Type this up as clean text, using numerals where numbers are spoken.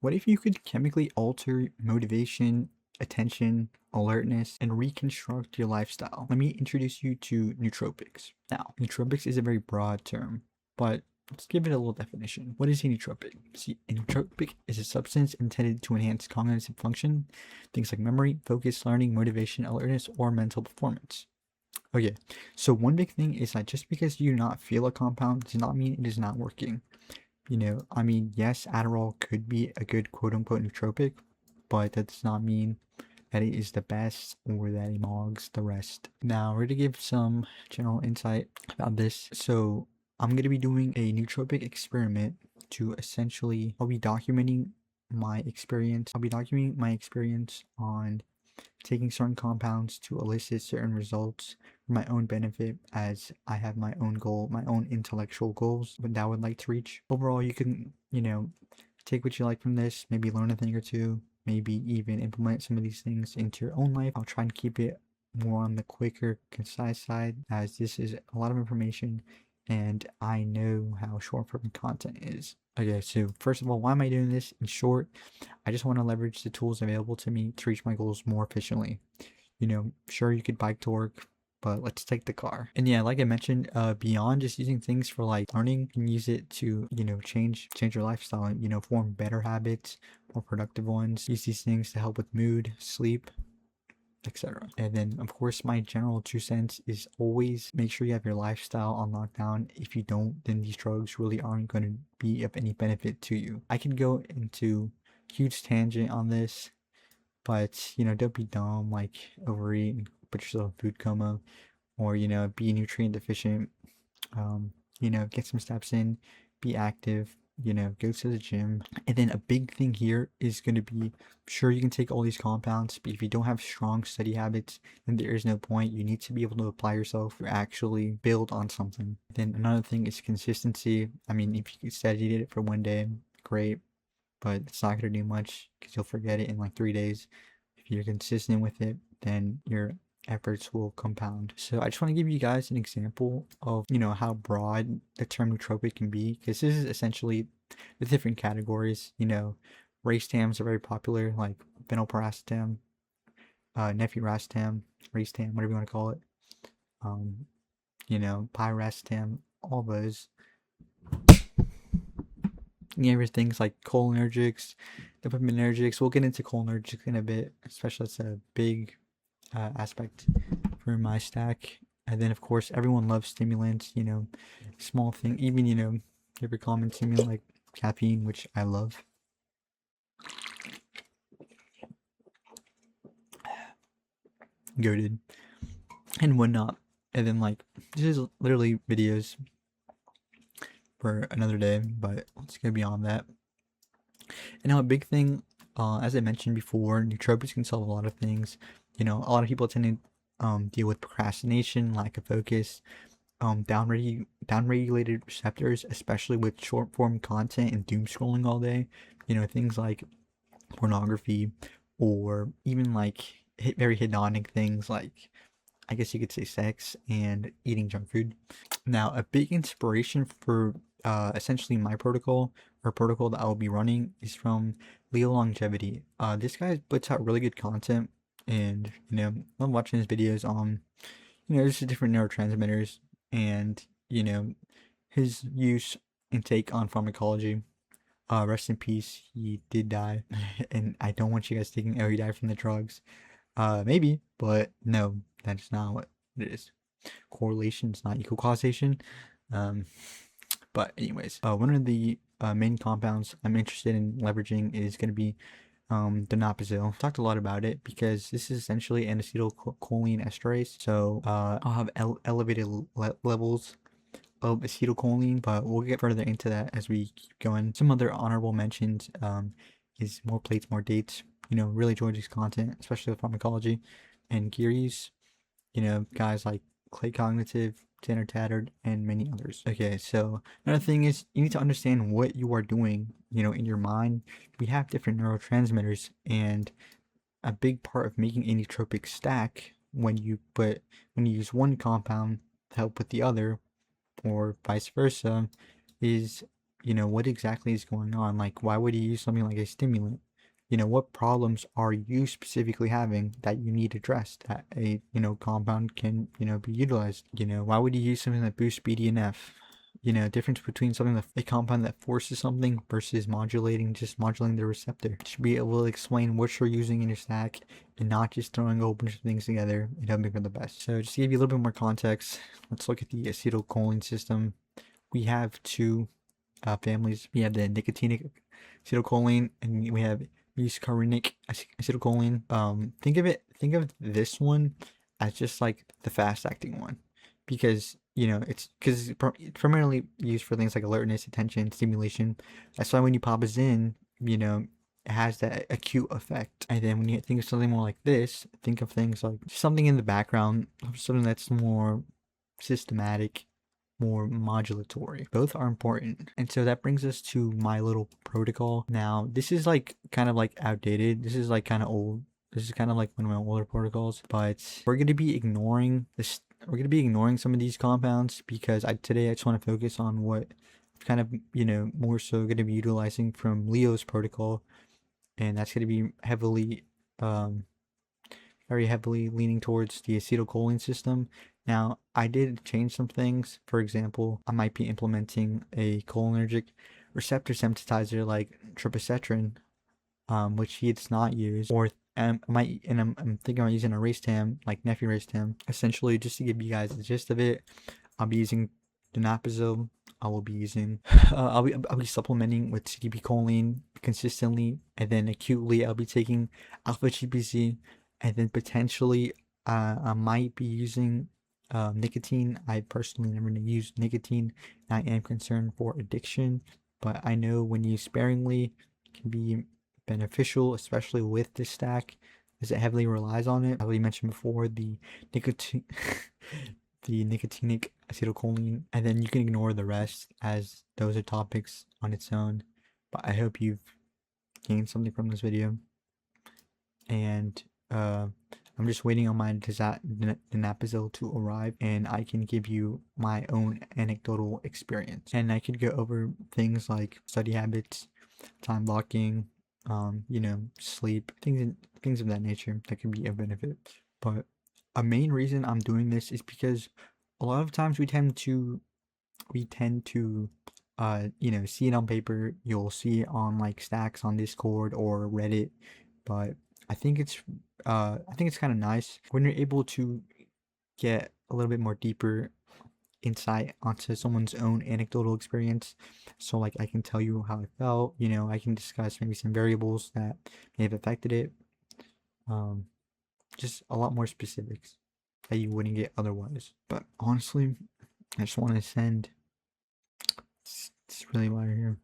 What if you could chemically alter motivation, attention, alertness, and reconstruct your lifestyle? Let me introduce you to nootropics. Now, nootropics is a very broad term, but let's give it a little definition. What is a nootropic? See, a nootropic is a substance intended to enhance cognitive function, things like memory, focus, learning, motivation, alertness, or mental performance. Okay, so one big thing is that just because you do not feel a compound does not mean it is not working. I mean, yes, Adderall could be a good quote unquote nootropic, but that does not mean that it is the best or that it mogs the rest. Now, we're going to give some general insight about this. So, I'm going to be doing a nootropic experiment to essentially, I'll be documenting my experience. I'll be documenting my experience on taking certain compounds to elicit certain results for my own benefit, as I have my own goal, my own intellectual goals that I would like to reach. Overall, you can, take what you like from this, maybe learn a thing or two, maybe even implement some of these things into your own life. I'll try and keep it more on the quicker, concise side, as this is a lot of information and I know how short form content is. Okay, so first of all, why am I doing this? In short, I just want to leverage the tools available to me to reach my goals more efficiently. Sure, you could bike to work, but let's take the car. And yeah, like I mentioned, beyond just using things for like learning, you can use it to, change your lifestyle and, form better habits, more productive ones. Use these things to help with mood, sleep, etc. And then, of course, my general 2 cents is always make sure you have your lifestyle on lockdown. If you don't, then these drugs really aren't going to be of any benefit to you. I can go into huge tangent on this, but don't be dumb, like overeat and put yourself in food coma, or be nutrient deficient. Get some steps in, be active, go to the gym. And then a big thing here is going to be, sure, you can take all these compounds, but if you don't have strong study habits, then there is no point. You need to be able to apply yourself to actually build on something. Then another thing is consistency. I mean, if you studied it for one day, great, but it's not going to do much because you'll forget it in like 3 days. If you're consistent with it, then your efforts will compound. So I just want to give you guys an example of, how broad the term nootropic can be, because this is essentially the different categories. Racetams are very popular, like phenylpiracetam, nefuracetam, racetam, whatever you want to call it. Piracetam, all those. You have things like cholinergics, dopaminergics. We'll get into cholinergics in a bit, especially that's a big aspect for my stack. And then, of course, everyone loves stimulants, small thing, even, every common stimulant like caffeine, which I love. Goated and whatnot. And then, like, this is literally videos for another day, but let's go beyond that. And now a big thing, as I mentioned before, nootropics can solve a lot of things. A lot of people tend to deal with procrastination, lack of focus, downregulated receptors, especially with short form content and doom scrolling all day. Things like pornography, or even like very hedonic things like, I guess you could say, sex and eating junk food. Now, a big inspiration for essentially my protocol, or protocol that I will be running, is from Leo Longevity. This guy puts out really good content, and I'm watching his videos on just different neurotransmitters, and his use and take on pharmacology. Rest in peace, he did die. And I don't want you guys thinking, oh, he died from the drugs. Maybe, but no, that's not what it is. Correlation is not equal causation. But anyways, one of the main compounds I'm interested in leveraging is going to be donepezil. I've talked a lot about it because this is essentially an acetylcholine esterase. So I'll have elevated levels of acetylcholine, but we'll get further into that as we keep going. Some other honorable mentions is more plates, more dates. Really enjoyed his content, especially with pharmacology and Geary's. Guys like Clay Cognitive, Tanner Tattered, and many others. Okay, so another thing is you need to understand what you are doing, in your mind. We have different neurotransmitters, and a big part of making a nootropic stack, when you use one compound to help with the other, or vice versa, is what exactly is going on? Like, why would you use something like a stimulant? What problems are you specifically having that you need addressed that a, compound can, be utilized? Why would you use something that boosts BDNF? Difference between something that a compound that forces something versus just modulating the receptor. You should be able to explain what you're using in your stack and not just throwing a whole bunch of things together and hoping for the best. So just to give you a little bit more context, let's look at the acetylcholine system. We have two families. We have the nicotinic acetylcholine and we have muscarinic acetylcholine. Think of this one as just like the fast acting one, because it's primarily used for things like alertness, attention, stimulation. That's why when you pop a Zyn, it has that acute effect. And then when you think of something more like this, think of things like something in the background, something that's more systematic, more modulatory. Both are important. And so that brings us to my little protocol. Now, this is like kind of like outdated. This is like kind of old. This is kind of like one of my older protocols, but we're going to be ignoring this. We're going to be ignoring some of these compounds because today I just want to focus on what kind of, more so going to be utilizing from Leo's protocol. And that's going to be very heavily leaning towards the acetylcholine system. Now, I did change some things. For example, I might be implementing a cholinergic receptor sensitizer like tryptophan, which he does not use, or I'm thinking about using a racetam like Nephi racetam. Essentially, just to give you guys the gist of it, I'll be using donepezil. I will be using, I'll be supplementing with CDP choline consistently, and then acutely I'll be taking alpha GPC, and then potentially I might be using nicotine. I personally never used nicotine. I am concerned for addiction, but I know when used sparingly it can be beneficial, especially with this stack, as it heavily relies on it. As we mentioned before, the nicotine, the nicotinic acetylcholine, and then you can ignore the rest as those are topics on its own. But I hope you've gained something from this video, and I'm just waiting on my donepezil to arrive, and I can give you my own anecdotal experience. And I could go over things like study habits, time blocking, sleep, things of that nature that can be of benefit. But a main reason I'm doing this is because a lot of times we tend to see it on paper. You'll see it on like stacks on Discord or Reddit, but I think it's kind of nice when you're able to get a little bit more deeper insight onto someone's own anecdotal experience. So like I can tell you how I felt, I can discuss maybe some variables that may have affected it. Just a lot more specifics that you wouldn't get otherwise. But honestly, I just want to send, it's really why you're here.